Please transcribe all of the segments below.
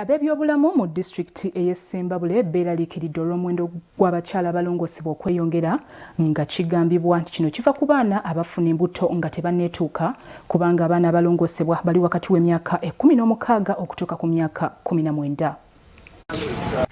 Abebyobulamu mu disitulikiti ey'Essembabule beeraliikiridde olw'omuwendo gw'abakyala abalongosebwa okweyongera nga kigambibwa nti kino kiva ku baana abafuna embuto nga tebanneetuuka kubanga abaana abalongosebwa bali wakati w'emyaka 16 okutuuka ku myaka 19.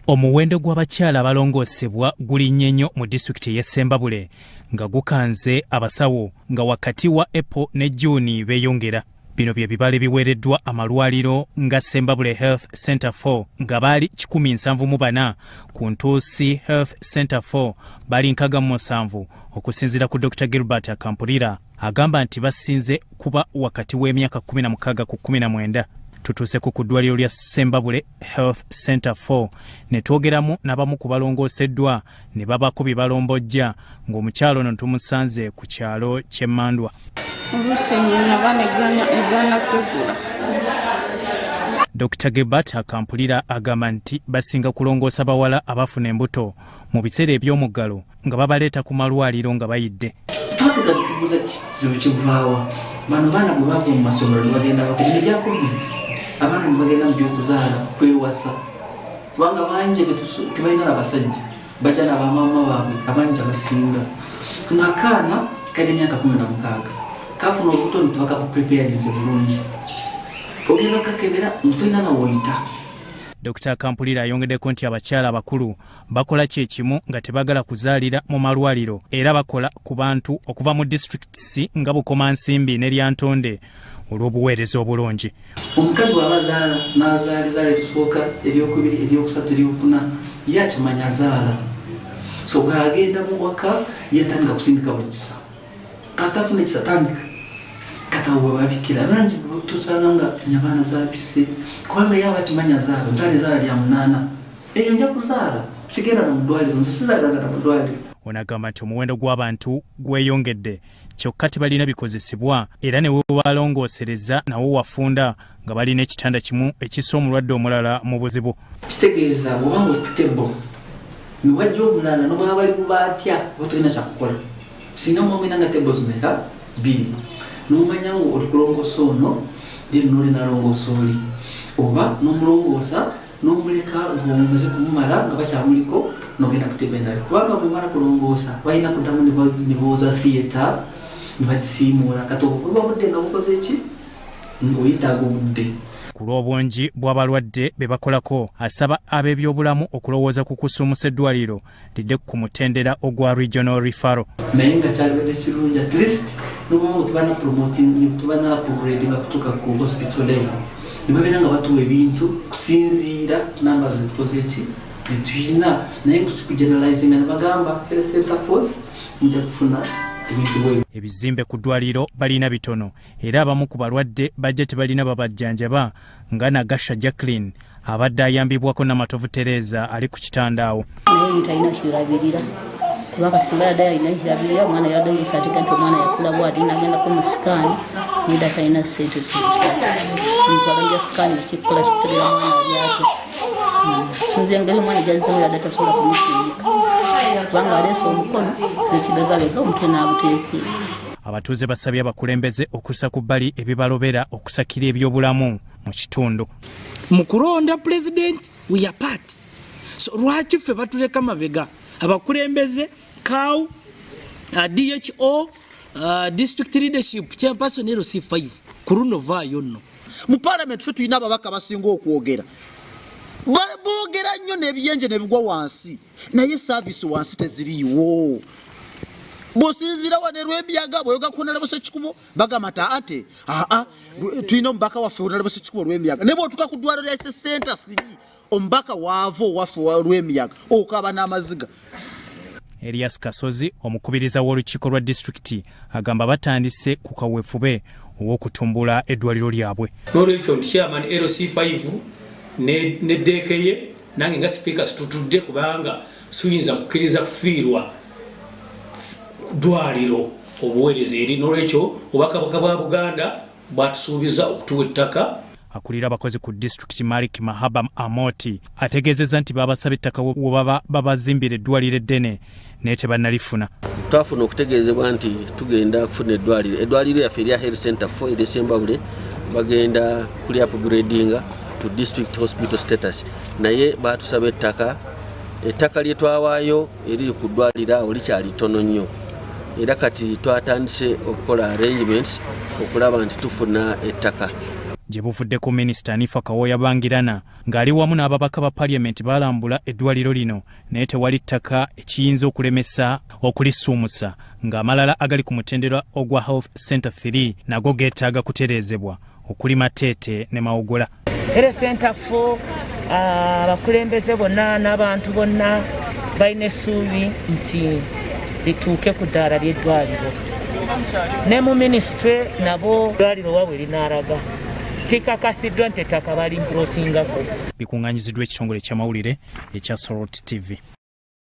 Omuwendo gw'abakyala abalongosebwa gulinnye nnyo mu disitulikiti ey'Essembabule nga gukanze abasawo nga wakati wa April ne June beeyongera. Bino bye bibale biweereddwa amalwaliro nga Ssembabule Health Center 4 nga baali 174 ku Ntuusi Health Center 4 baali 67 okusinziira ku Dr. Gilbert Akampulira agamba nti basinze kuba wakati w'emyaka 16 ku 19. Tutuuse ku ddwaliro lya Ssembabule Health Center 4 ne twogeramu n'abamu ku balongoseddwa ne babako bye balombojja ng'omukyalo ono tumusanze ku kyalo ky'Emmandwa. Dr. Gilbert Akampulira agamba nti basinga kulongoosa bawala abafuna embuto mu biseera eby'omuggalo nga babaleeta ku malwaliro nga bayidde. Twatuka tukubuza kizibu kivaawa bano baana bwe bava mu masomero ne bagenda bakadde bya COVID abaana ne bagenda mu by'okuzaala kwewasa kubanga bangi tebalina n'abasajja bajja n'abamaama baabwe abangi abasinga ng'akaana kalina emyaka 16 kafuna obuto nitubaka kupreparinze bulungi ogenda kakebera mutolina nawoyita. Dr. Akampulira ayongeddeko nti abakyala abakulu bakola kyekimu nga tebagala kuzaalira mu malwaliro era bakola ku bantu okuva mu disitulikiti nga Bukomansimbi ne Lyantonde olw'obuweereza obulungi. Omukazi bw'abazaala n'azaalizaala erisooka eryokubiri eryokusatu eryokuna ye akimanya azaala so bw'agenda mu waka yatandika kusindika buli kisa kasitafuna ekisa tandika katawo bwebabikira bangi tusanga nga nyabaana zaabise kubanga yaba akimanya azaala nzaala ezaala lya 8 eyo nja kuzaala sigenda na mudwaliro nze sizaalanga na mudwaliro. Ono agamba nti omuwendo gw'abantu gweyongedde kyokka tebalina bikozesebwa era ne webalongoosereza nawo wafunda nga balina ekitanda kimu ekissa omulwadde omulala mu buzibu. Kitegeeza bw'obanga oli ku tebo ne wajja omulala n'obwaba bali bubaatya oba tolina kyakukola singa mwamwina nga tebo zimeka 2 n'omanya ngu oli kulongoosa ono then n'olina alongoosa oli oba n'omulongoosa n'omuleka ng'omuze kumumala nga bakyamuliko n'ogenda kuteba endala kubanga bwemala kulongoosa balina kuddamu ne booza theatre ne bakisiimuula kati obukuba budde nga bukoze ki ng'oyitaaga obudde. Ku lw'obungi bw'abalwadde be bakolako asaba ab'ebyobulamu okulowooza ku kusumusa eddwaliro lidde ku mutendera ogwa regional referral. Naye nga kyalibadde kirungi at least n'obanga tubana promoting tubana upgrade nga kutuuka ku hospital level ne babeera nga batuwa ebintu kusinziira namba zetukoze eki tetuyina naye kugeneralizinga ne bagamba Health Center Force nja kufuna ebizimbe ku ddwaliro balina bitono era abamu ku balwadde bajja tebalina babajjanjaba nga Nagasha Jacqueline abadde ayambibwako Namatovu Tereza ali ku kitandaawo. Naye talina kirabirira kubanga sigala ddala alina kirabirira omwana yadde omusaatika nti omwana yakula bw'ati n'agendako mu sikaani naye ddala talina ssente zitwalanja sikaani ekikola kikuterera omwana ali ate sinzira engeri omwana gyazzamu yadde tasobola kumusindika kubanga aleese omukono n'ekigagaleka omutwe n'aguteekera. Abatuuze basabye abakulembeze okussa ku bbali ebibalobera okusakira ebyobulamu mu kitundu. Mu kulonda pulezidenti we are part. So lwaki ffe batuleka mabega abakulembeze CAW, DHO, district leadership chairperson LC5 ku luno vaayo nno. Mu parliament ffe tulina ababaka basinga okwogera boogera nnyo n'ebiyenje ne bigwa wansi naye service wansi teziriiwo. Bosinzira wane Lwemyaga bwoyoga kuona labo sekikubo bagamata ate tulina omubaka waffe wona labo sekikubo Lwemyaga ne bwotuka ku ddwaliro lya Center 3 omubaka waavo waffe wa Lwemyaga okaba n'amaziga. Elias Kasozi omukubiriza w'olukiiko lwa disitulikiti agamba batandise ku kaweefube ow'okutumbula eddwaliro lyabwe. N'olwekyo nti chairman LC5 ne DKye nange nga speaker tutudde kubanga suyinza kukkiriza kufiirwa ddwaliro obuweereza eri n'olwekyo obwakabaka bwa Buganda bwatusuubiza okutuwa ettaka. Akulira abakozi ku disitulikiti Malik Mahaba Amoti ategeezezza nti babasaba ettaka we baba babazimbira eddwaliro eddene naye tebannalifuna. Twafuna okutegeezebwa nti tugenda kufuna eddwaliro yaffe erya Health Center 4 ery'Essembabule bagenda kuli upgradinga to district hospital status naye batusaba ettaka lye twawaayo eriri ku ddwaliro awo likyali ttono nnyo era kati twatandise okukola arrangements okulaba nti tufuna ettaka. Gye buvuddeko Minisita Anifa Kawoya Bangirana ng'ali wamu n'ababaka ba Parliament balambula eddwaliro lino naye tewali ttaka ekiyinza okulemesa okulisuumusa ng'amalala agali ku mutendera ogwa Health Center 3 nago geetaaga kutereezebwa okuli Mateete ne Mawogola. Health Center 4 abakulembeze bonna n'abantu bonna balina essuubi nti lituuke ku ddaala ly'eddwaliro ne mu minisitule nabo eddwaliro wabwe linaalaga tikakasiddwa nti ettaka balimpulotingako. Bikuŋŋaanyiziddwa ekitongole ky'amawulire ekya Sorot TV.